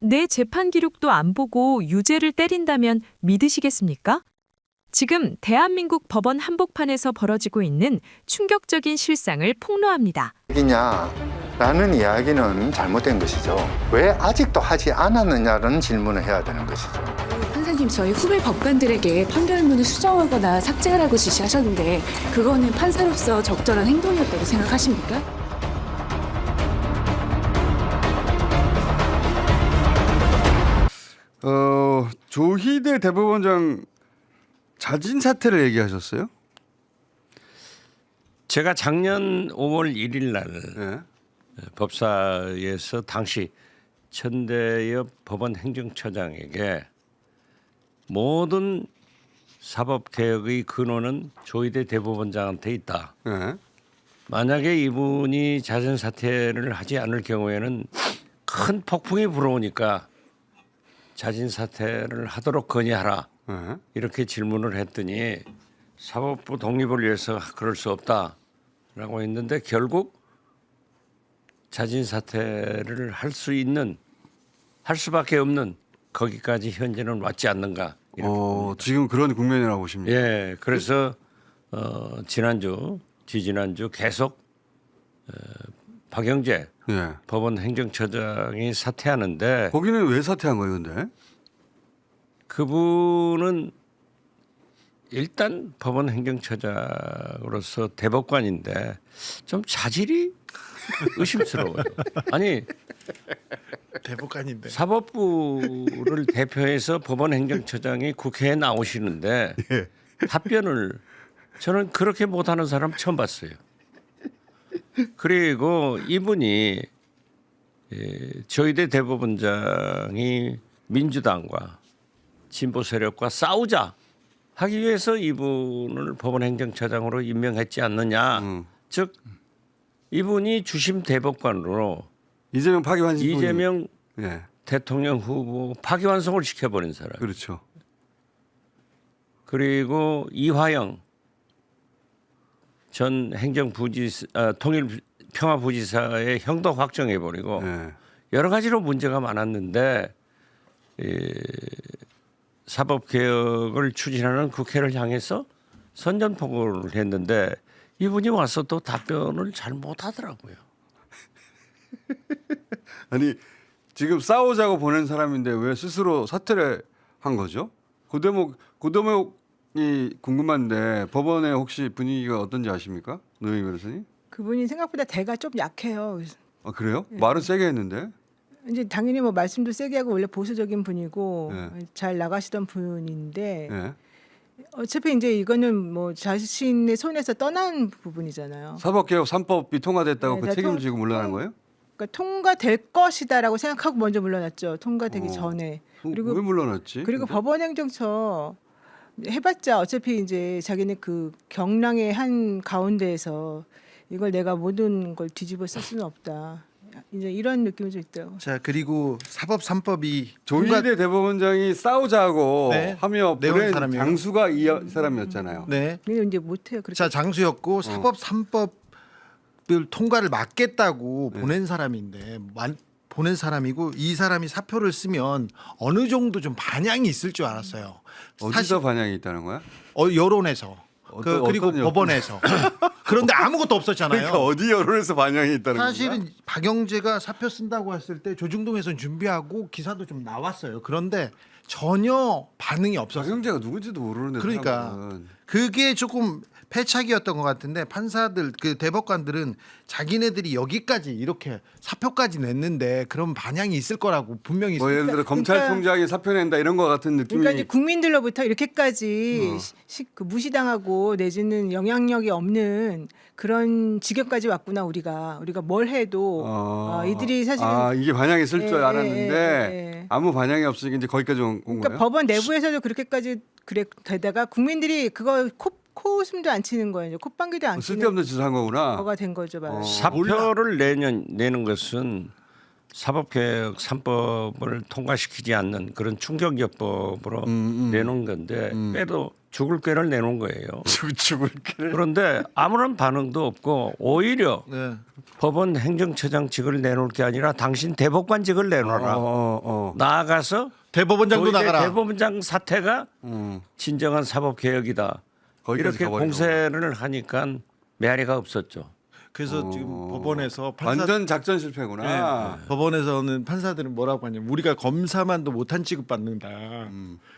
내 재판 기록도 안 보고 유죄를 때린다면 믿으시겠습니까? 지금 대한민국 법원 한복판에서 벌어지고 있는 충격적인 실상을 폭로합니다. 라는 이야기는 잘못된 것이죠. 왜 아직도 하지 않았느냐는 질문을 해야 되는 것이죠. 판사님, 저희 후배 법관들에게 판결문을 수정하거나 삭제하라고 지시하셨는데 그거는 판사로서 적절한 행동이었다고 생각하십니까? 조희대 대법원장 자진 사퇴를 얘기하셨어요? 제가 작년 5월 1일 날 네. 법사에서 당시 천대엽 법원 행정처장에게 모든 사법개혁의 근원은 조희대 대법원장한테 있다. 네. 만약에 이분이 자진 사퇴를 하지 않을 경우에는 큰 폭풍이 불어오니까 자진 사퇴를 하도록 건의하라. 네. 이렇게 질문을 했더니 사법부 독립을 위해서 그럴 수 없다라고 했는데 결국 자진 사퇴를 할 수밖에 없는 거기까지 현재는 왔지 않는가. 이렇게 지금 그런 국면이라고 보십니까? 예, 그래서 지지난주 계속 박영재 예. 법원 행정처장이 사퇴하는데 거기는 왜 사퇴한 거예요, 근데? 그분은 일단 법원 행정처장으로서 대법관인데 좀 자질이 의심스러워요. 아니 대법관인데. 사법부를 대표해서 법원 행정처장이 국회에 나오시는데 답변을 저는 그렇게 못하는 사람 처음 봤어요. 그리고 이분이 조희대 대법원장이 민주당과 진보 세력과 싸우자 하기 위해서 이분을 법원 행정처장으로 임명했지 않느냐. 즉 이분이 주심 대법관으로 이재명 파기환송. 이재명 예. 대통령 후보 파기환송을 시켜버린 사람. 그렇죠. 그리고 이화영 전 통일평화부지사의 형도 확정해버리고 예. 여러 가지로 문제가 많았는데 사법개혁을 추진하는 국회를 향해서 선전포고를 했는데 이분이 와서 또 답변을 잘 못하더라고요. 아니 지금 싸우자고 보낸 사람인데 왜 스스로 사퇴를 한 거죠? 그 대목이 궁금한데 법원의 혹시 분위기가 어떤지 아십니까? 노영희 변호사님? 그분이 생각보다 대가 좀 약해요. 아 그래요? 말은 세게 했는데. 이제 당연히 뭐 말씀도 세게 하고 원래 보수적인 분이고 네. 잘 나가시던 분인데 예. 어차피 이제 이거는 뭐 자신의 손에서 떠난 부분이잖아요. 사법개혁 3법이 통과됐다고 네, 그 다 책임을 통- 지고 물러난 통- 거예요? 그러니까 통과될 것이다라고 생각하고 먼저 물러났죠. 통과되기 전에. 그리고 왜 물러났지? 그리고 근데? 법원행정처 해봤자 어차피 이제 자기네 그 경랑의 한 가운데에서 이걸 내가 모든 걸 뒤집어 쓸 수는 없다. 이제 이런 느낌이 좀 있더라고요. 자, 그리고 사법 3법이 조희대 대법원장이 싸우자고 네. 하며 내온 보낸 사람이에요. 장수가 이 사람이었잖아요. 네. 근데 이제 못해요. 그렇게. 자, 장수였고 사법 3법을 통과를 막겠다고 네. 보낸 사람인데 보낸 사람이고 이 사람이 사표를 쓰면 어느 정도 좀 반향이 있을 줄 알았어요. 어디서 반향이 있다는 거야? 여론에서. 그리고 어떤 여론? 법원에서. 그런데 아무것도 없었잖아요. 그러니까 어디 여론에서 반향이 있다는 거야? 사실은 박영재가 사표 쓴다고 했을 때 조중동에서는 준비하고 기사도 좀 나왔어요. 그런데 전혀 반응이 없었어요. 박영재가 누군지도 모르는데. 그러니까 사람은. 그게 조금 패착이었던 것 같은데 판사들 그 대법관들은 자기네들이 여기까지 이렇게 사표까지 냈는데 그런 반향이 있을 거라고 분명히 뭐 예를 들어 검찰총장이 사표 낸다 이런 거 같은 느낌이. 그러니까 이제 국민들로부터 이렇게까지 그 무시당하고 내지는 영향력이 없는 그런 지경까지 왔구나 우리가 뭘 해도 이들이 사실은 이게 반향이 있을 줄 예, 알았는데 예. 아무 반향이 없으니까 이제 거기까지 온 그러니까 거예요. 법원 내부에서도 그렇게까지 그래 되다가 국민들이 그거 코웃음도 안 치는 거예요. 이제 콧방귀도 안 치는 쓸데없는 짓을 한 거구나. 거가 된 거죠, 말하자면. 사표를 내는 것은 사법개혁 3법을 통과시키지 않는 그런 충격요법으로 내놓은 건데 빼도 죽을 꾀를 내놓은 거예요. 죽을 게. 그런데 아무런 반응도 없고 오히려 네. 법원 행정처장직을 내놓을 게 아니라 당신 대법관직을 내놓아라. 나아가서 대법원장도 조희대 나가라. 대법원장 사태가 진정한 사법개혁이다. 거기까지 이렇게 가버리고. 공세를 하니까 메아리가 없었죠. 그래서 지금 법원에서 판사 완전 작전 실패구나. 법원에서는 판사들은 뭐라고 하냐면 우리가 검사만도 못한 취급 받는다.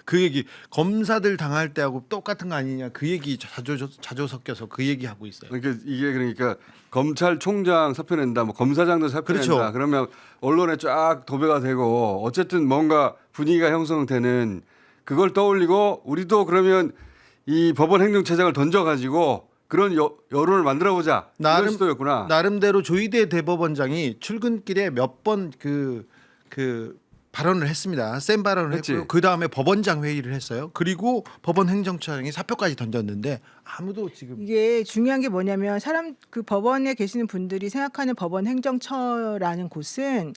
그 얘기 검사들 당할 때하고 똑같은 거 아니냐 그 얘기 자주 섞여서 그 얘기 하고 있어요. 그러니까 검찰총장 사표 낸다, 뭐 검사장도 사표 그렇죠. 낸다. 그러면 언론에 쫙 도배가 되고 어쨌든 뭔가 분위기가 형성되는 그걸 떠올리고 우리도 그러면 이 법원 행정처장을 던져가지고 그런 여론을 만들어 보자. 이런 시도였구나. 나름대로 조희대 대법원장이 출근길에 몇 번 그 발언을 했습니다. 센 발언을 했지. 했고요. 그 다음에 법원장 회의를 했어요. 그리고 법원 행정처장이 사표까지 던졌는데 아무도 지금 이게 중요한 게 뭐냐면 그 법원에 계시는 분들이 생각하는 법원 행정처라는 곳은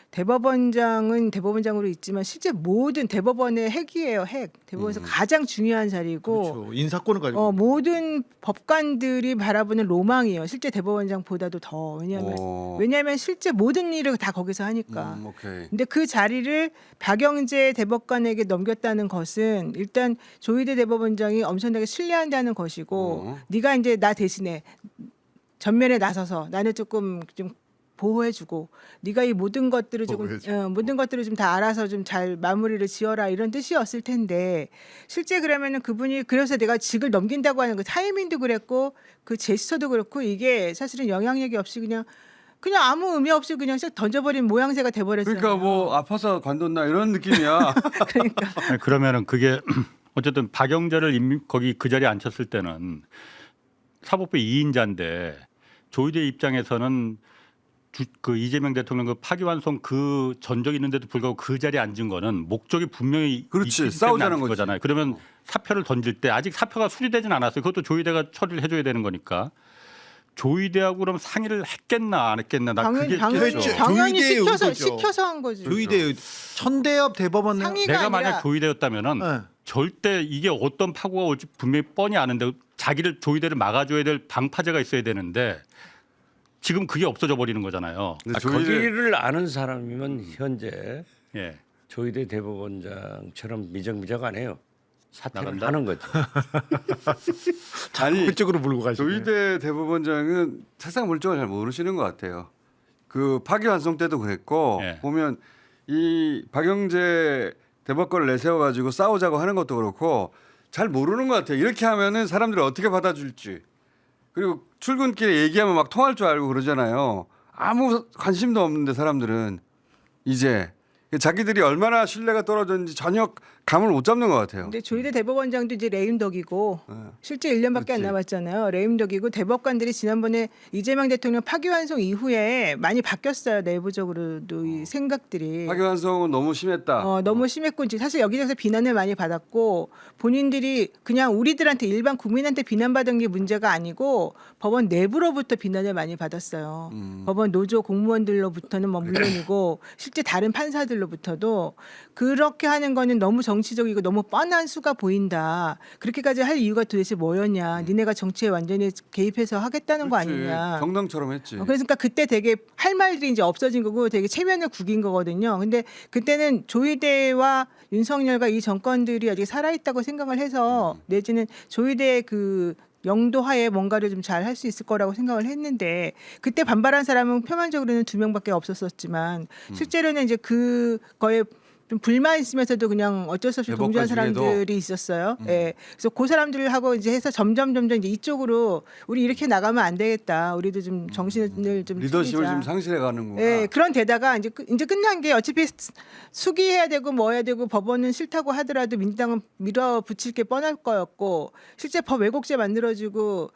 대법원장은 대법원장으로 있지만 실제 모든 대법원의 핵이에요. 핵. 대법원에서 가장 중요한 자리고 그렇죠. 인사권을 가지고 모든 법관들이 바라보는 로망이에요. 실제 대법원장보다도 더. 왜냐하면 실제 모든 일을 다 거기서 하니까. 오케이. 근데 그 자리를 박영재 대법관에게 넘겼다는 것은 일단 조희대 대법원장이 엄청나게 신뢰한다는 것이고 네가 이제 나 대신에 전면에 나서서 나는 조금 좀 보호해주고 네가 이 모든 것들을 조금 모든 것들을 좀 다 알아서 좀 잘 마무리를 지어라 이런 뜻이었을 텐데 실제 그러면은 그분이 그래서 내가 직을 넘긴다고 하는 그 타이밍도 그랬고 그 제스처도 그렇고 이게 사실은 영향력이 없이 그냥 아무 의미 없이 그냥 쓱 던져버린 모양새가 돼버렸어요. 그러니까 뭐 아파서 관뒀나 이런 느낌이야. 그러니까 아니, 그러면은 그게 어쨌든 박영재를 거기 그 자리에 앉혔을 때는 사법부 2인자인데 조희대 입장에서는 그 이재명 대통령 그 파기환송 그 전적이 있는데도 불구하고 그 자리에 앉은 거는 목적이 분명히 그렇지. 있기 때문에 싸우자는 앉은 거지. 거잖아요. 그러면 사표를 던질 때 아직 사표가 수리되진 않았어요. 그것도 조희대가 처리를 해줘야 되는 거니까 조희대하고 그럼 상의를 했겠나 안 했겠나 나 그게 당연히 조희대의 의도죠. 시켜서 한 거지. 조희대 천대엽 대법원 상의가 내가 아니라 만약 조희대였다면은 네. 절대 이게 어떤 파고가 올지 분명히 뻔히 아는데 자기를 조희대를 막아줘야 될 방파제가 있어야 되는데 지금 그게 없어져 버리는 거잖아요. 근데 거기를 아는 사람이면 현재 예. 조희대 대법원장처럼 미적미적 안 해요. 사퇴를 나간다? 하는 거죠. 아니 그쪽으로 몰고 가시네. 조희대 대법원장은 세상 물정을 잘 모르시는 것 같아요. 그 파기환송 때도 그랬고 예. 보면 이 박영재 대법관을 내세워 가지고 싸우자고 하는 것도 그렇고 잘 모르는 것 같아요. 이렇게 하면은 사람들이 어떻게 받아줄지. 그리고 출근길에 얘기하면 막 통할 줄 알고 그러잖아요. 아무 관심도 없는데 사람들은 이제 자기들이 얼마나 신뢰가 떨어졌는지 전혀 감을 못 잡는 것 같아요. 근데 조희대 대법원장도 이제 레임덕이고 실제 1년밖에 안 그렇지. 남았잖아요. 레임덕이고 대법관들이 지난번에 이재명 대통령 파기환송 이후에 많이 바뀌었어요. 내부적으로도 이 생각들이. 파기환송은 너무 심했다. 너무 심했고 이제 사실 여기저기서 비난을 많이 받았고 본인들이 그냥 우리들한테 일반 국민한테 비난받은 게 문제가 아니고 법원 내부로부터 비난을 많이 받았어요. 법원 노조 공무원들로부터는 뭐 물론이고 실제 다른 판사들로부터도 그렇게 하는 거는 너무 정치적이고 너무 뻔한 수가 보인다. 그렇게까지 할 이유가 도대체 뭐였냐. 니네가 정치에 완전히 개입해서 하겠다는 거 그렇지. 아니냐. 정당처럼 했지. 그러니까 그때 되게 할 말들이 이제 없어진 거고 되게 체면을 구긴 거거든요. 근데 그때는 조희대와 윤석열과 이 정권들이 아직 살아있다고 생각을 해서 내지는 조희대의 그 영도하에 뭔가를 좀 잘 할 수 있을 거라고 생각을 했는데 그때 반발한 사람은 표면적으로는 2명밖에 없었지만 실제로는 이제 그거에 좀 불만 있으면서도 그냥 어쩔 수 없이 동조한 대법관 중에도? 사람들이 있었어요. 예. 그래서 그 사람들하고 이제 해서 점점 이제 이쪽으로 우리 이렇게 나가면 안 되겠다. 우리도 좀 정신을 좀 리더십을 차리자. 좀 상실해 가는구나. 예, 그런 데다가 이제 끝난 게 어차피 수기해야 되고 뭐 해야 되고 법원은 싫다고 하더라도 민주당은 밀어붙일 게 뻔할 거였고 실제 법 왜곡죄 만들어지고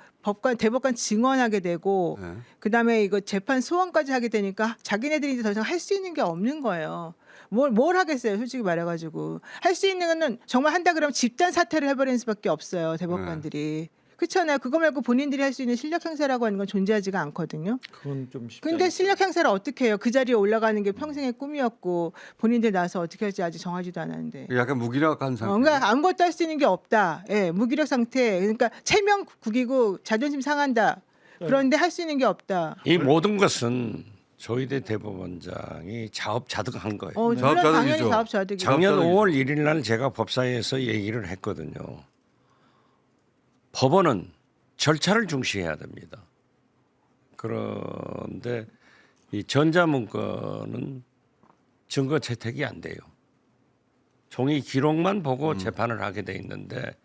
대법관 증언하게 되고 네. 그다음에 이거 재판 소원까지 하게 되니까 자기네들이 이제 더 이상 할 수 있는 게 없는 거예요. 뭘 하겠어요, 솔직히 말해가지고 할 수 있는 거는 정말 한다 그러면 집단 사퇴를 해버리는 수밖에 없어요, 대법관들이. 그렇잖아요. 그거 말고 본인들이 할 수 있는 실력 행사라고 하는 건 존재하지가 않거든요. 그건 좀 쉽지 근데 않죠. 실력 행사를 어떻게 해요? 그 자리에 올라가는 게 평생의 꿈이었고 본인들 나서 어떻게 할지 아직 정하지도 않았는데. 약간 무기력한 상태. 그러니까 아무것도 할 수 있는 게 없다. 예, 무기력 상태. 그러니까 체면 국이고 자존심 상한다. 그런데 할 수 있는 게 없다. 이 모든 것은 조희대 대법원장이 자업자득한 거예요. 물론 자업자득이죠. 당연히 자업자득이죠. 작년 자업자득이죠. 5월 1일 날 제가 법사위에서 얘기를 했거든요. 법원은 절차를 중시해야 됩니다. 그런데 이 전자문건은 증거 채택이 안 돼요. 종이 기록만 보고 재판을 하게 돼 있는데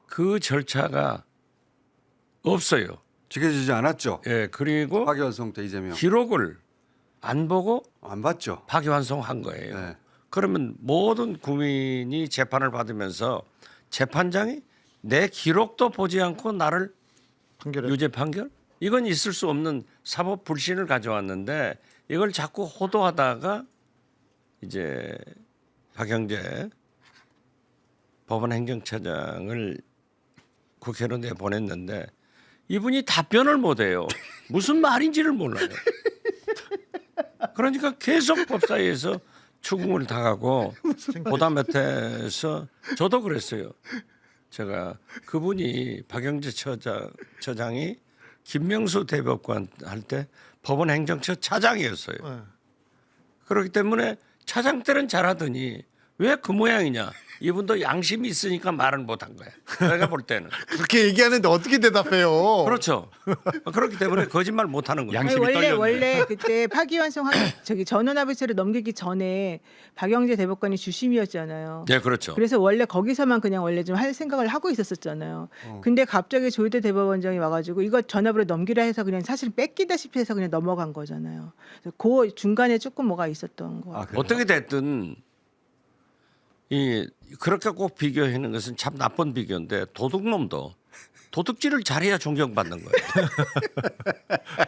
그 절차가 없어요. 지켜지지 않았죠. 예, 그리고 파기환송 때 이재명 기록을 안 보고 안 봤죠. 파기환송한 거예요. 네. 그러면 모든 국민이 재판을 받으면서 재판장이 내 기록도 보지 않고 나를 판결에 유죄 판결? 이건 있을 수 없는 사법 불신을 가져왔는데 이걸 자꾸 호도하다가 이제 박영재 법원 행정처장을 국회로 내보냈는데 이분이 답변을 못해요. 무슨 말인지를 몰라요. 그러니까 계속 법사위에서 추궁을 당하고 보다 몇해서 저도 그랬어요. 제가 그분이 박영재 처장이 김명수 대법관 할 때 법원 행정처 차장이었어요. 네. 그렇기 때문에 차장 때는 잘하더니 왜 그 모양이냐? 이분도 양심이 있으니까 말을 못한 거야. 내가 볼 때는. 그렇게 얘기하는데 어떻게 대답해요? 그렇죠. 그렇기 때문에 거짓말 못하는 거예요. 양심이 떨렸네. 원래 그때 파기환송 저기 전원합의체를 넘기기 전에 박영재 대법관이 주심이었잖아요. 네, 그렇죠. 그래서 원래 거기서만 그냥 원래 좀 할 생각을 하고 있었었잖아요. 근데 갑자기 조희대 대법원장이 와가지고 이거 전압으로 넘기라 해서 그냥 사실 뺏기다시피 해서 그냥 넘어간 거잖아요. 그래서 그 중간에 조금 뭐가 있었던 거. 그래요? 어떻게 됐든 이 그렇게 꼭 비교하는 것은 참 나쁜 비교인데 도둑놈도 도둑질을 잘해야 존경받는 거예요.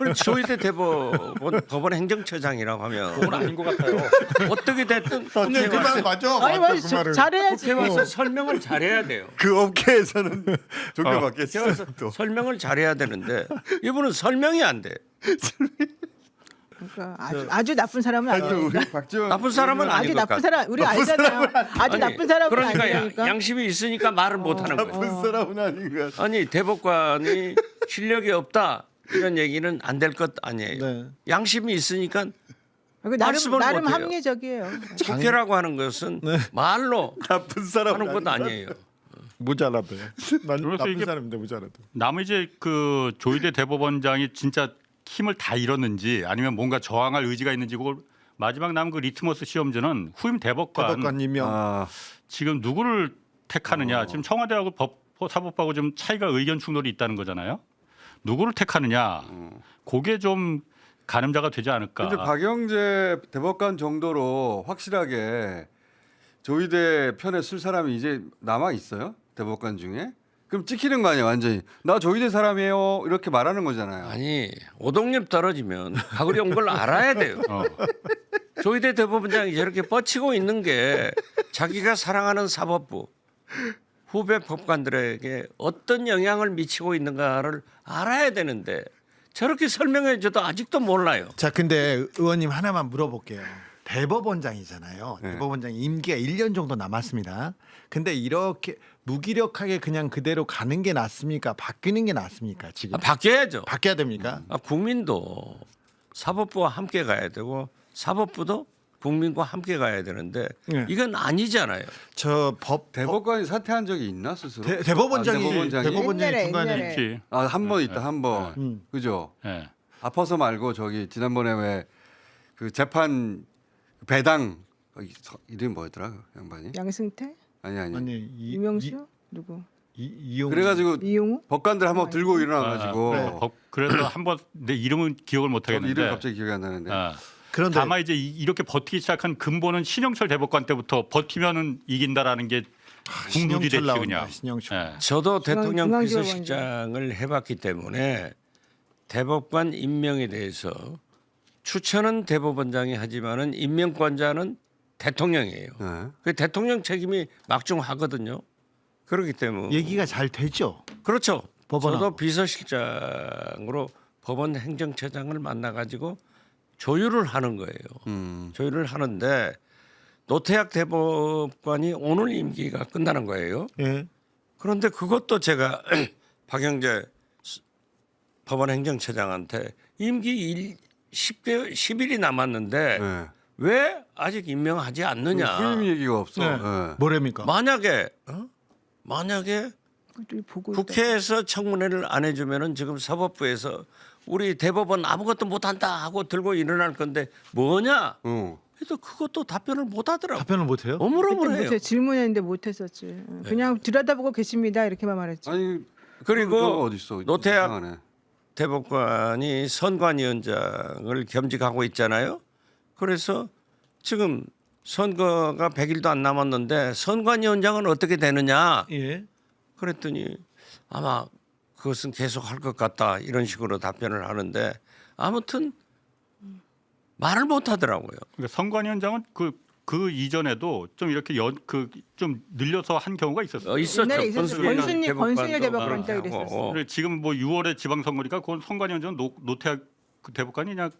그럼 조희대 법원 행정처장이라고 하면 그건 아닌 것 같아요. 어떻게 됐든 그냥 그 말 맞아. 아니 맞아, 뭐 그 말은. 잘해야지. 국회 와서 설명을 잘해야 돼요. 그 업계에서는 존경받겠죠. 그래서 설명을 잘해야 되는데 이분은 설명이 안 돼. 그러니까 아주 나쁜 사람은 아니니까. 박지원 나쁜 사람은 아주 아닌 것 나쁜 같아. 사람 우리 알잖아요. 아주 나쁜 사람은 그러니까 아니니까. 양심이 있으니까 말을 못하는 거예요. 나쁜 사람은 아닌 것 같아. 아니 대법관이 실력이 없다 이런 얘기는 안 될 것 아니에요. 네. 양심이 있으니까 나름 못해요. 합리적이에요. 국회라고 하는 것은 말로 나쁜 사람은 하는 것도 아니에요. 모자라도. 난 그래서 나쁜 이게- 사람인데 모자라도. 남은 이제 그 조희대 대법원장이 진짜 힘을 다 잃었는지 아니면 뭔가 저항할 의지가 있는지 그걸 마지막 남은 그 리트머스 시험지는 후임 대법관 임명. 아, 지금 누구를 택하느냐. 지금 청와대하고 사법부하고 좀 차이가 의견 충돌이 있다는 거잖아요. 누구를 택하느냐. 그게 좀 가늠자가 되지 않을까. 근데 박영재 대법관 정도로 확실하게 조희대 편에 쓸 사람이 이제 남아 있어요? 대법관 중에? 그럼 찍히는 거 아니야 완전히. 나 조희대 사람이에요 이렇게 말하는 거잖아요. 아니 오동잎 떨어지면 가구리 온 걸 알아야 돼요. 조희대 대법원장이 저렇게 뻗치고 있는 게 자기가 사랑하는 사법부 후배 법관들에게 어떤 영향을 미치고 있는가를 알아야 되는데 저렇게 설명해 줘도 아직도 몰라요. 자, 근데 의원님 하나만 물어볼게요. 대법원장이잖아요. 네. 대법원장 임기가 1년 정도 남았습니다. 근데 이렇게 무기력하게 그냥 그대로 가는 게 낫습니까? 바뀌는 게 낫습니까? 지금 바뀌어야죠. 바뀌어야 됩니까? 국민도 사법부와 함께 가야 되고 사법부도 국민과 함께 가야 되는데 네. 이건 아니잖아요. 저 대법관이 사퇴한 적이 있나 스스로? 대법원장이 옛날에, 중간에 옛날에. 그렇지. 한 번 있다 한 번. 음. 그죠? 예. 아파서 말고 저기 지난번에 왜 그 재판 배당 이름이 뭐였더라 그 양반이? 양승태, 아니. 아니 이명수, 누구? 이용 그래가지고 이용우? 법관들 한번 들고 일어나가지고 네. 그래서 한번 내 이름은 기억을 못 저도 하겠는데. 이름 갑자기 기억이 안 나는데. 그런데 다만 이제 이렇게 버티기 시작한 근본은 신영철 대법관 때부터 버티면은 이긴다라는 게 국룰이 됐지 나온다, 그냥. 신영철. 예. 저도 대통령 중앙지법원장. 비서실장을 해봤기 때문에 대법관 임명에 대해서 추천은 대법원장이 하지만은 임명권자는 대통령이에요. 네. 그 대통령 책임이 막중하거든요. 그렇기 때문에 얘기가 잘 되죠. 그렇죠. 저도 비서실장으로 법원 행정처장을 만나가지고 조율을 하는 거예요. 조율을 하는데 노태학 대법관이 오늘 임기가 끝나는 거예요. 예. 그런데 그것도 제가 박영재 법원 행정처장한테 임기 10일이 남았는데 네. 왜 아직 임명하지 않느냐. 후임 얘기가 없어. 네. 네. 뭐랍니까? 만약에 그것들이 보고 국회에서 청문회를 안 해주면은 지금 사법부에서 우리 대법원 아무것도 못한다 하고 들고 일어날 건데 뭐냐? 그래서 그것도 답변을 못 하더라고. 답변을 못 해요? 어물어물해요. 못해 질문했는데 못했었지. 그냥 들여다보고 계십니다 이렇게만 말했지. 아니 그리고 어디 있어? 노태학 대법관이 선관위원장을 겸직하고 있잖아요. 그래서 지금 선거가 100일도 안 남았는데 선관위원장은 어떻게 되느냐? 예. 그랬더니 아마 그것은 계속 할 것 같다 이런 식으로 답변을 하는데 아무튼 말을 못 하더라고요. 그러니까 선관위원장은 그 이전에도 좀 이렇게 좀 늘려서 한 경우가 있었어요. 있었죠. 옛날에 있었어요. 권순일 대법관 때 그랬었어. 그래, 지금 뭐 6월에 지방선거니까 그건 선관위원장은 노태학 그 대법관이 그냥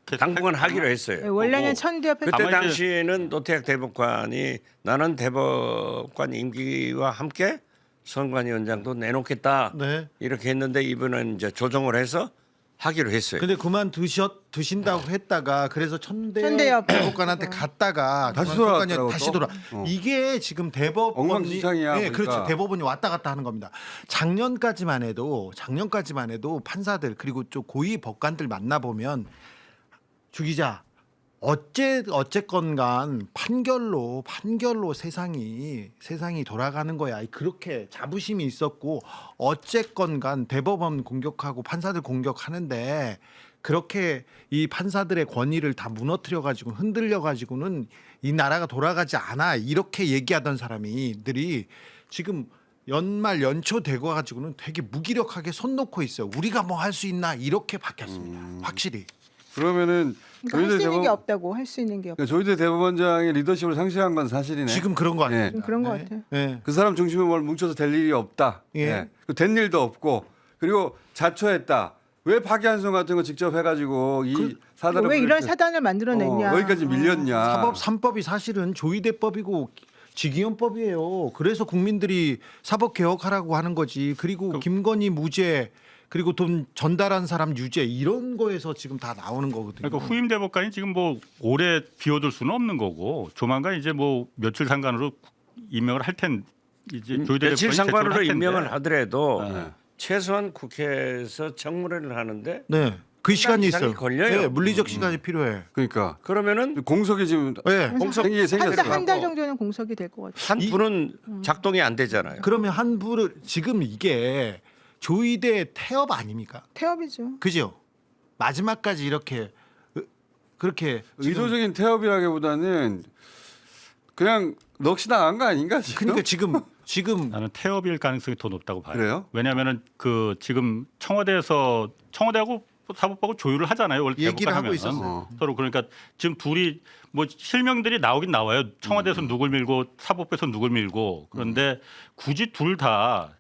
계속 당분간 할- 하기로 했어요. 네, 원래는 보고. 천대협 그때 아마 이제- 당시에는 노태학 대법관이 나는 대법관 임기와 함께 선관위원장도 내놓겠다 네. 이렇게 했는데 이번엔 이제 조정을 해서 하기로 했어요. 근데 그만 두신다고 했다가 그래서 천대협 천대협 대법관한테 갔다가 다시 그만 돌아왔더라고, 다시 또. 돌아. 이게 지금 대법원이 엉망진창이야, 네, 그렇죠. 보니까. 대법원이 왔다 갔다 하는 겁니다. 작년까지만 해도 판사들 그리고 좀 고위 법관들 만나 보면 주 기자 어쨌건간 판결로 세상이 돌아가는 거야. 그렇게 자부심이 있었고 어쨌건간 대법원 공격하고 판사들 공격하는데 그렇게 이 판사들의 권위를 다 무너뜨려 가지고 흔들려 가지고는 이 나라가 돌아가지 않아 이렇게 얘기하던 사람들이 지금 연말 연초 되고 가지고는 되게 무기력하게 손 놓고 있어요. 우리가 뭐 할 수 있나 이렇게 바뀌었습니다. 확실히. 그러면은 그러니까 할 수 있는 게 대법- 없다고 할 수 있는 게 없. 조희대 대법원장의 리더십을 상실한 건 사실이네. 지금 그런 거 같아요. 예. 좀 그런 것 네. 같아요. 네. 그 사람 중심에 뭘 뭉쳐서 될 일이 없다. 예. 된 일도 없고 그리고 자초했다. 왜 파기환송 같은 거 직접 해가지고 이 사단을 왜 이런 사단을 만들어냈냐? 여기까지 밀렸냐? 사법 3법이 사실은 조의대법이고 직위헌법이에요. 그래서 국민들이 사법 개혁하라고 하는 거지. 그리고 김건희 무죄 그리고 돈 전달한 사람 유죄 이런 거에서 지금 다 나오는 거거든요. 그러니까 후임 대법관이 지금 뭐 오래 비워둘 수는 없는 거고 조만간 이제 뭐 며칠 상관으로 임명을 할 텐 이제 조희대 며칠 대법관이 상관으로 제출을 할 텐데. 임명을 하더라도 네. 최소한 국회에서 청문회를 하는데 네. 그 시간이 이상이 있어요. 걸려요. 네, 물리적 시간이 필요해. 그러니까 그러면 공석이 지금 네. 생기게 생겼어. 한 달 정도는 공석이 될 것 같아요. 한 분은 작동이 안 되잖아요. 그러면 한 부를 지금 이게 조의대 태업 아닙니까? 태업이죠. 그죠? 마지막까지 이렇게 그렇게 지금 의도적인 태업이라기보다는 그냥 넋이 나간 거 아닌가 지금? 그러니까 지금 나는 태업일 가능성이 더 높다고 봐요. 그래요? 왜냐하면은 그 지금 청와대하고 사법부하고 조율을 하잖아요. 원래 얘기를 대법관 하고 하면은. 있었어요. 서로 그러니까 지금 둘이 뭐 실명들이 나오긴 나와요. 청와대에서 누굴 밀고 사법부에서 누굴 밀고 그런데 굳이 둘 다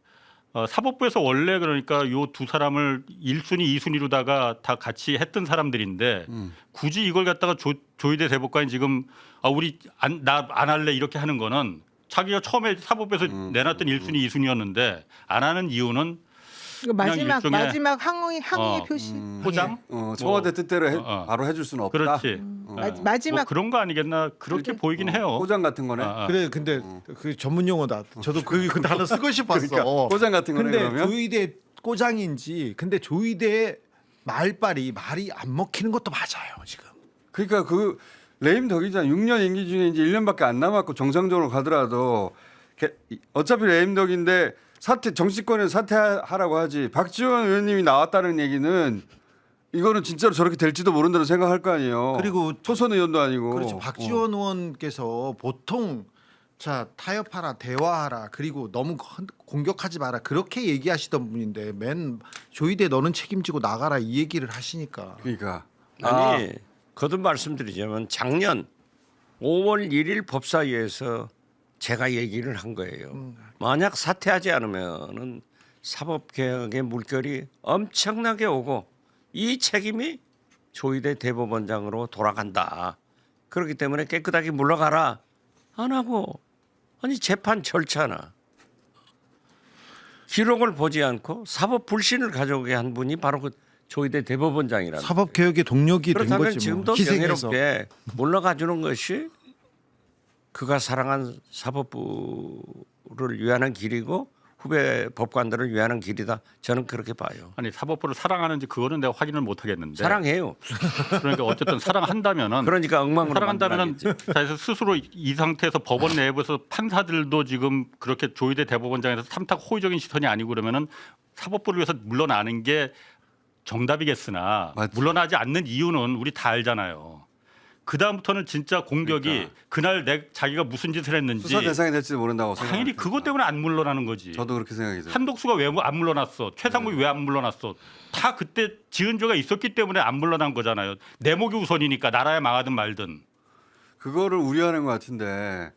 사법부에서 원래 그러니까 요 두 사람을 1순위, 2순위로다가 다 같이 했던 사람들인데 굳이 이걸 갖다가 조희대 대법관이 지금 우리 나 안 할래 이렇게 하는 거는 자기가 처음에 사법부에서 내놨던 1순위, 2순위였는데 안 하는 이유는 그러니까 그냥 일종의- 마지막 항의 표시. 포장? 청와대 뜻대로 바로 해줄 수는 없다. 그렇지. 마지막 뭐 그런 거 아니겠나 그렇게 보이긴 해요. 포장 같은 거네. 그래 근데 그 전문 용어다. 저도 그 단어 쓰고 싶었어. 그러니까 포장 같은 거네 근데 그러면. 조의대 꼬장인지 근데 조의대 말이 안 먹히는 것도 맞아요 지금. 그러니까 그 레임 덕이잖아. 6년 임기 중에 이제 1년밖에 안 남았고 정상적으로 가더라도 어차피 레임 덕인데 정치권에 사퇴하라고 하지. 박지원 의원님이 나왔다는 얘기는 이거는 진짜로 저렇게 될지도 모른다는 생각할 거 아니에요. 그리고 초선 의원도 아니고. 그렇죠. 박지원 의원께서 보통 자 타협하라 대화하라 그리고 너무 공격하지 마라 그렇게 얘기하시던 분인데 맨 조의대 너는 책임지고 나가라 이 얘기를 하시니까 그러니까 아니 거듭 말씀드리자면 작년 5월 1일 법사위에서 제가 얘기를 한 거예요. 만약 사퇴하지 않으면은 사법개혁의 물결이 엄청나게 오고 이 책임이 조희대 대법원장으로 돌아간다. 그렇기 때문에 깨끗하게 물러가라. 안 하고 아니 재판 절차나 기록을 보지 않고 사법 불신을 가져오게 한 분이 바로 그 조희대 대법원장이라는 사법 개혁의 동력이 된 그렇다면 거지 지금도 뭐. 희생해서. 명예롭게 물러가 주는 것이 그가 사랑한 사법부를 위하는 길이고 후배 법관들을 위하는 길이다. 저는 그렇게 봐요. 아니 사법부를 사랑하는지 그거는 내가 확인을 못 하겠는데. 사랑해요. 그러니까 어쨌든 사랑한다면은 그러니까 엉망으로 사랑한다면은 만들어야겠지. 자기가 스스로 이 상태에서 법원 내부에서 판사들도 지금 그렇게 조희대 대법원장에서 삼탁 호의적인 시선이 아니고 그러면은 사법부를 위해서 물러나는 게 정답이겠으나 맞죠. 물러나지 않는 이유는 우리 다 알잖아요. 그 다음부터는 진짜 공격이 그러니까. 그날 자기가 무슨 짓을 했는지 수사 대상이 될지도 모른다고 당연히 생각합니다. 그것 때문에 안 물러나는 거지. 저도 그렇게 생각이 들어요. 한독수가 왜 안 물러났어? 최상국이 왜 안 물러났어? 다 그때 지은 죄가 있었기 때문에 안 물러난 거잖아요. 내목이 우선이니까 나라에 망하든 말든. 그거를 우려하는 것 같은데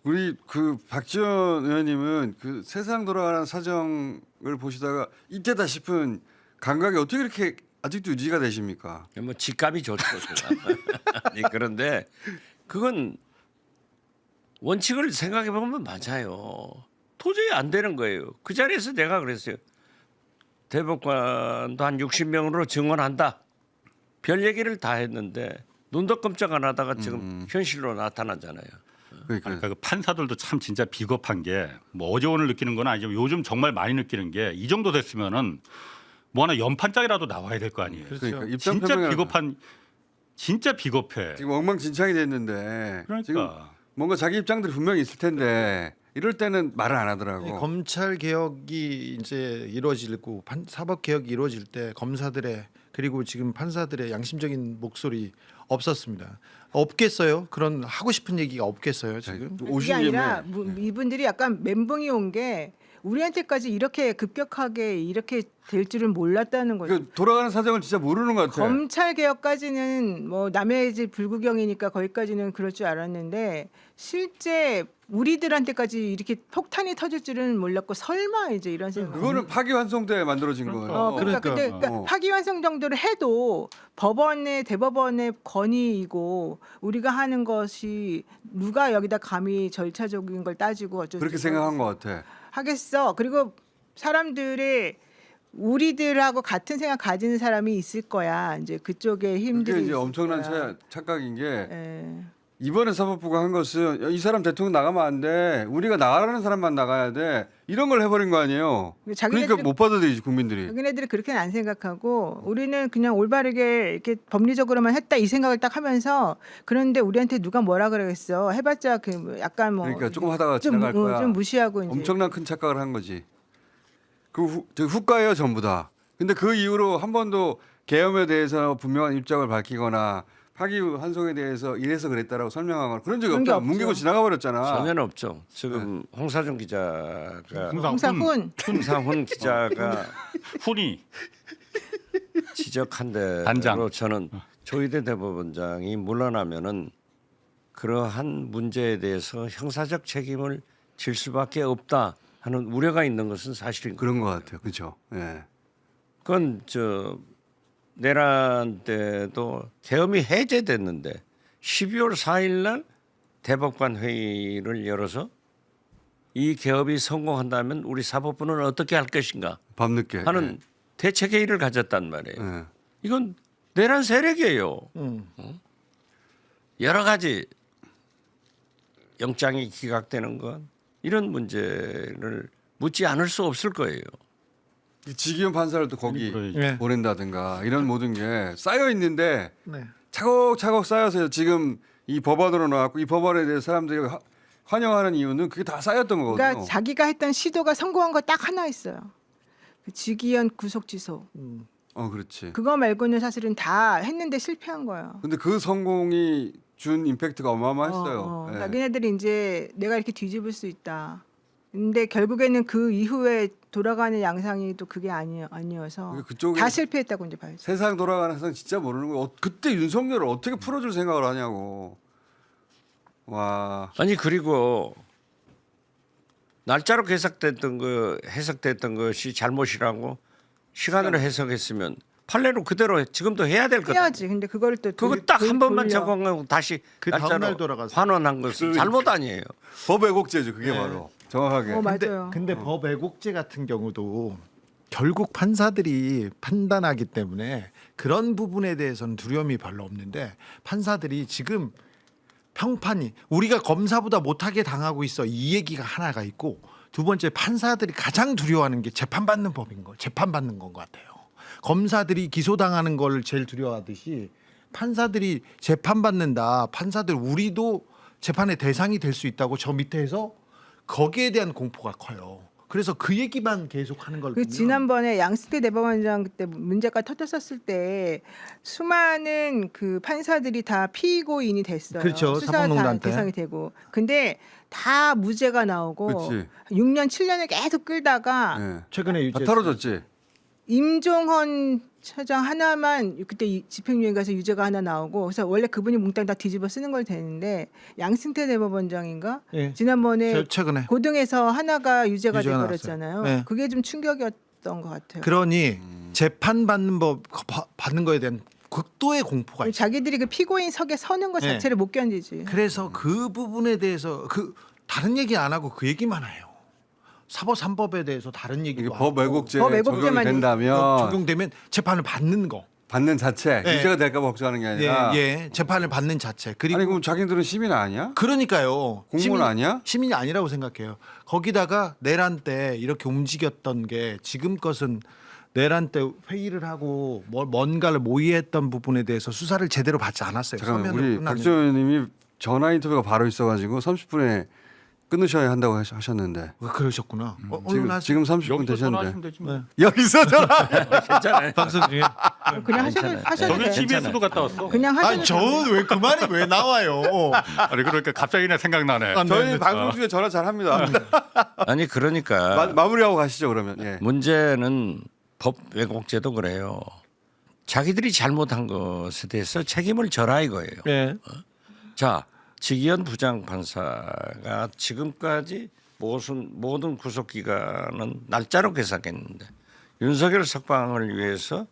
우리 그 박지원 의원님은 그 세상 돌아가는 사정을 보시다가 이때다 싶은 감각이 어떻게 이렇게 아직도 유지가 되십니까? 뭐 직감이 좋죠. 제가. 아니, 그런데 그건 원칙을 생각해 보면 맞아요. 도저히 안 되는 거예요. 그 자리에서 내가 그랬어요. 대법관도 한 60명으로 증언한다. 별 얘기를 다 했는데 눈도 끔찍 안 하다가 지금 현실로 나타나잖아요. 그러니까 그 판사들도 참 진짜 비겁한 게 뭐 어제 오늘 느끼는 건 아니지만 요즘 정말 많이 느끼는 게 이 정도 됐으면은 뭐 하나 연판장이라도 나와야 될 거 아니에요. 그러니까 입장 진짜 표명이 비겁한 진짜 비겁해. 지금 엉망진창이 됐는데 그러니까. 지금 뭔가 자기 입장들이 분명히 있을 텐데 이럴 때는 말을 안 하더라고. 검찰 개혁이 이제 이루어지고 사법 개혁이 이루어질 때 검사들의 그리고 지금 판사들의 양심적인 목소리 없었습니다. 없겠어요? 그런 하고 싶은 얘기가 없겠어요 지금? 그게 50년 아니라 이분들이 약간 멘붕이 온 게 우리한테까지 이렇게 급격하게 이렇게 될 줄은 몰랐다는 거죠. 그 돌아가는 사정을 진짜 모르는 것 같아. 검찰 개혁까지는 뭐 남의 집 불구경이니까 거기까지는 그럴 줄 알았는데 실제 우리들한테까지 이렇게 폭탄이 터질 줄은 몰랐고 설마 이제 이런 생각. 그거는 파기환송 때 만들어진 거예요. 그러니까 그러니까. 근데 그러니까 파기환송 정도를 해도 법원의 대법원의 권위이고 우리가 하는 것이 누가 여기다 감히 절차적인 걸 따지고 어쩌고 그렇게 생각한 것 같아. 하겠어. 그리고 사람들의 우리들하고 같은 생각 가지는 사람이 있을 거야. 이제 그쪽에 그게 힘들이 이제 있을 엄청난 거야. 착각인 게 예. 이번에 사법부가 한 것은 야, 이 사람 대통령 나가면 안 돼. 우리가 나가라는 사람만 나가야 돼. 이런 걸 해버린 거 아니에요. 그러니까 못 받아들이지 국민들이. 자기네들이 그렇게는 안 생각하고 우리는 그냥 올바르게 이렇게 법리적으로만 했다 이 생각을 딱 하면서 그런데 우리한테 누가 뭐라 그러겠어. 해봤자 그 약간 뭐 그러니까 조금 하다가 좀, 지나갈 거야. 좀 무시하고 이제 엄청난 큰 착각을 한 거지. 그 후과예요 전부 다. 근데 그 이후로 한 번도 계엄에 대해서 분명한 입장을 밝히거나 파기환송에 대해서 이래서 그랬다라고 설명하거나 그런 적이 그런 게 없잖아. 없죠. 뭉개고 지나가 버렸잖아. 전혀 없죠. 지금 홍사준 기자가 홍사훈 홍사훈 기자가 훈이 지적한 대로 단장. 저는 조희대 대법원장이 물러나면은 그러한 문제에 대해서 형사적 책임을 질 수밖에 없다 하는 우려가 있는 것은 사실인 거예요. 그런 것 같아요. 그렇죠. 예. 그건 저 내란 때도 계엄이 해제됐는데 12월 4일 날 대법관 회의를 열어서 이 계엄이 성공한다면 우리 사법부는 어떻게 할 것인가 밤늦게 하는 대책 회의를 가졌단 말이에요. 예. 이건 내란 세력이에요. 여러 가지 영장이 기각되는 건 이런 문제를 묻지 않을 수 없을 거예요. 지기현 판사를 또 거기 그러니까 네. 보낸다든가 이런 모든 게 쌓여 있는데 네. 차곡차곡 쌓여서 지금 이 법안으로 나왔고 이 법안에 대해 사람들이 환영하는 이유는 그게 다 쌓였던 거거든요. 그러니까 자기가 했던 시도가 성공한 거 딱 하나 있어요. 그 직위원 구속 취소. 그렇지. 그거 말고는 사실은 다 했는데 실패한 거예요. 근데 그 성공이 준 임팩트가 어마어마했어요. 예. 자기네들이 이제 내가 이렇게 뒤집을 수 있다. 근데 결국에는 그 이후에 돌아가는 양상이 또 그게 아니어서 그러니까 그쪽에 다 실패했다고 이제 봐야죠. 세상 돌아가는 세상 진짜 모르는 거예요. 그때 윤석열을 어떻게 풀어줄 생각을 하냐고. 와. 아니 그리고 날짜로 해석됐던 것이 잘못이라고 시간으로 해석했으면 판례로 그대로 지금도 해야 될 거다. 해야지. 근데 그거를 또 그거 딱 한 번만 돌려. 적용하고 다시 그 다음 날짜로 날 돌아가서. 환원한 것은 잘못 아니에요. 법 왜곡죄죠. 그게 바로 정확하게. 맞아요. 근데 법 왜곡죄 같은 경우도 결국 판사들이 판단하기 때문에 그런 부분에 대해서는 두려움이 별로 없는데 판사들이 지금 평판이 우리가 검사보다 못하게 당하고 있어 이 얘기가 하나가 있고 두 번째 판사들이 가장 두려워하는 게 재판받는 법인 거 재판받는 건 것 같아요. 검사들이 기소당하는 걸 제일 두려워하듯이 판사들이 재판받는다. 판사들 우리도 재판의 대상이 될 수 있다고 저 밑에서 거기에 대한 공포가 커요. 그래서 그 얘기만 계속 하는 걸 그 보면 지난번에 양승태 대법원장 그때 문제가 터졌었을 때 수많은 그 판사들이 다 피고인이 됐어요. 그렇죠. 수사 다 사법농단 때. 대상이 되고. 근데 다 무죄가 나오고 그치. 6년 7년을 계속 끌다가 네. 최근에 다 유죄 털어졌지. 임종헌 차장 하나만 그때 집행유예 가서 유죄가 하나 나오고 그래서 원래 그분이 몽땅 다 뒤집어 쓰는 걸 되는데 양승태 대법원장인가 예. 지난번에 최근에 고등에서 하나가 유죄가 유죄가 돼버렸잖아요. 나왔어요. 네. 그게 좀 충격이었던 것 같아요. 그러니 재판 받는 법 받는 거에 대한 극도의 공포가 있어요. 자기들이 그 피고인석에 서는 것 네. 자체를 못 견디지. 그래서 그 부분에 대해서 그 다른 얘기 안 하고 그 얘기만 해요. 사법 3법에 대해서 다른 이게 얘기도 법 왜곡죄 법 적용이 왜곡죄만 된다면 적용되면 재판을 받는 거. 받는 자체 네. 유죄가 될까 봐 걱정하는 게 아니라. 예, 재판을 받는 자체. 그리고 아니 그럼 자기들은 시민 아니야? 그러니까요. 공무원 아니야? 시민이 아니라고 생각해요. 거기다가 내란 때 이렇게 움직였던 게 지금 것은 내란 때 회의를 하고 뭔가를 모의했던 부분에 대해서 수사를 제대로 받지 않았어요. 잠깐만 서면으로 우리 끝났는데. 박지원 의원님이 전화 인터뷰가 바로 있어가지고 30분에 끊으셔야 한다고 하셨는데 그러셨구나. 얼른 하세요. 지금 30분 여기서 되셨는데 전화하시면 되지 뭐. 여기서 전화. 괜찮아요. 방송 중에. 그냥 하셔도 저는 돼. CBS도 갔다 왔어. 그냥 하셔도 아니 저는 왜 그 말이 왜 나와요? 아니 그러니까 갑자기나 생각나네. 저희 방송 중에 전화 잘 합니다. 아니 그러니까 마무리하고 가시죠 그러면. 예. 문제는 법 왜곡죄도 그래요. 자기들이 잘못한 것에 대해서 책임을 져라 이거예요. 네. 자, 직위원 부장판사가 지금까지 모든 구속 기간은 날짜로 계산했는데 윤석열 석방을 위해서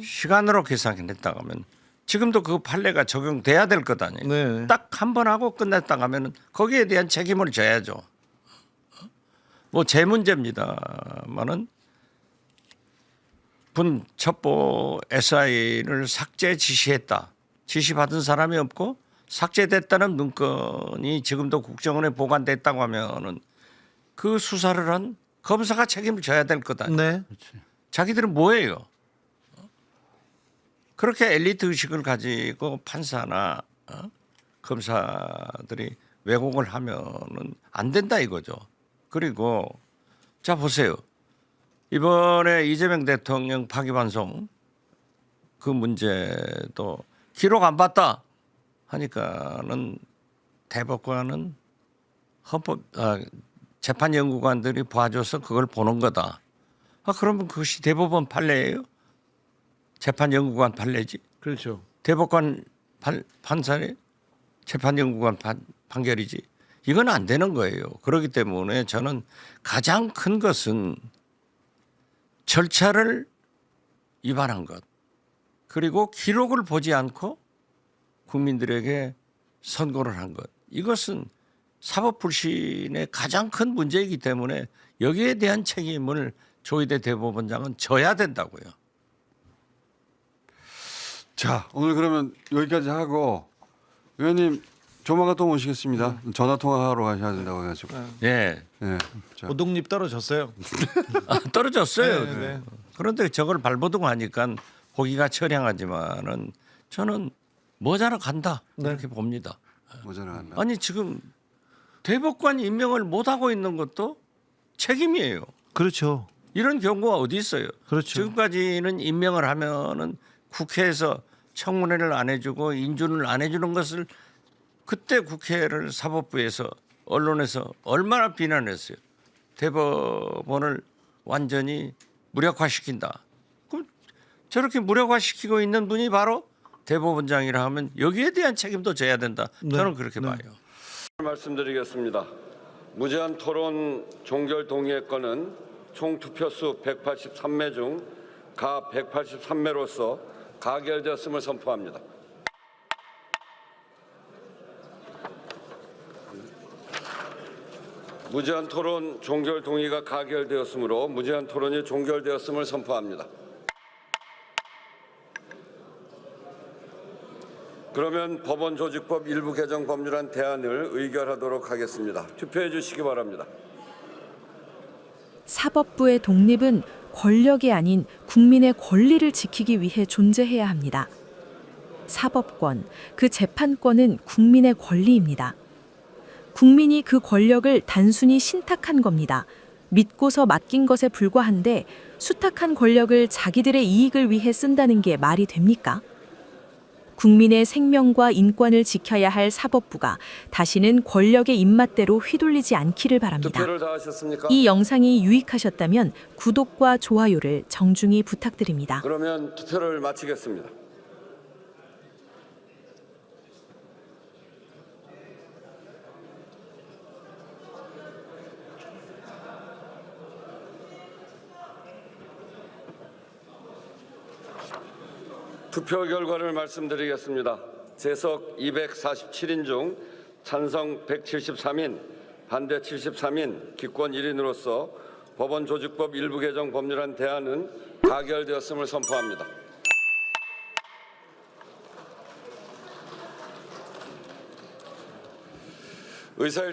시간으로 계산했다고 하면 지금도 그 판례가 적용돼야 될 것 아니에요. 네. 딱 한 번 하고 끝냈다 하면은 거기에 대한 책임을 져야죠. 뭐 제 문제입니다만은 분 첩보 SI를 삭제 지시했다. 지시받은 사람이 없고 삭제됐다는 문건이 지금도 국정원에 보관됐다고 하면은 그 수사를 한 검사가 책임을 져야 될 것 아니에요. 네. 자기들은 뭐예요? 그렇게 엘리트 의식을 가지고 판사나 검사들이 왜곡을 하면은 안 된다 이거죠. 그리고 자 보세요. 이번에 이재명 대통령 파기환송 그 문제도 기록 안 봤다 하니까는 대법관은 재판연구관들이 봐줘서 그걸 보는 거다. 그러면 그것이 대법원 판례예요? 재판연구관 판례지. 그렇죠. 대법관 판사의 재판연구관 판결이지. 이건 안 되는 거예요. 그렇기 때문에 저는 가장 큰 것은 절차를 위반한 것. 그리고 기록을 보지 않고 국민들에게 선고를 한 것. 이것은 사법 불신의 가장 큰 문제이기 때문에 여기에 대한 책임을 조희대 대법원장은 져야 된다고요. 자 오늘 그러면 여기까지 하고 의원님 조만간 또 모시겠습니다. 전화 통화하러 가셔야 된다고 해가지고. 예. 네. 자. 오동잎 떨어졌어요. 떨어졌어요. 네, 네. 그런데 저걸 발버둥 하니까 보기가 처량하지만은 저는 모자라 간다 이렇게 봅니다. 모자라간다. 아니 지금 대법관 임명을 못 하고 있는 것도 책임이에요. 그렇죠. 이런 경우가 어디 있어요? 그렇죠. 지금까지는 임명을 하면은 국회에서 청문회를 안 해주고 인준을 안 해주는 것을 그때 국회를 사법부에서 언론에서 얼마나 비난했어요. 대법원을 완전히 무력화시킨다. 그럼 저렇게 무력화시키고 있는 분이 바로 대법원장이라 하면 여기에 대한 책임도 져야 된다. 저는 그렇게 봐요. 말씀드리겠습니다. 무제한 토론 종결 동의의 건은 총 투표수 183매 중 가 183매로서 가결되었음을 선포합니다. 무제한 토론 종결 동의가 가결되었으므로 무제한 토론이 종결되었음을 선포합니다. 그러면 법원 조직법 일부 개정 법률안 대안을 의결하도록 하겠습니다. 투표해 주시기 바랍니다. 사법부의 독립은 권력이 아닌 국민의 권리를 지키기 위해 존재해야 합니다. 사법권, 그 재판권은 국민의 권리입니다. 국민이 그 권력을 단순히 신탁한 겁니다. 믿고서 맡긴 것에 불과한데 수탁한 권력을 자기들의 이익을 위해 쓴다는 게 말이 됩니까? 국민의 생명과 인권을 지켜야 할 사법부가 다시는 권력의 입맛대로 휘둘리지 않기를 바랍니다. 투표를 다 하셨습니까? 이 영상이 유익하셨다면 구독과 좋아요를 정중히 부탁드립니다. 그러면 투표를 마치겠습니다. 투표 결과를 말씀드리겠습니다. 재석 247인 중 찬성 173인, 반대 73인, 기권 1인으로서 법원 조직법 일부 개정 법률안 대안은 가결되었음을 선포합니다. 의사일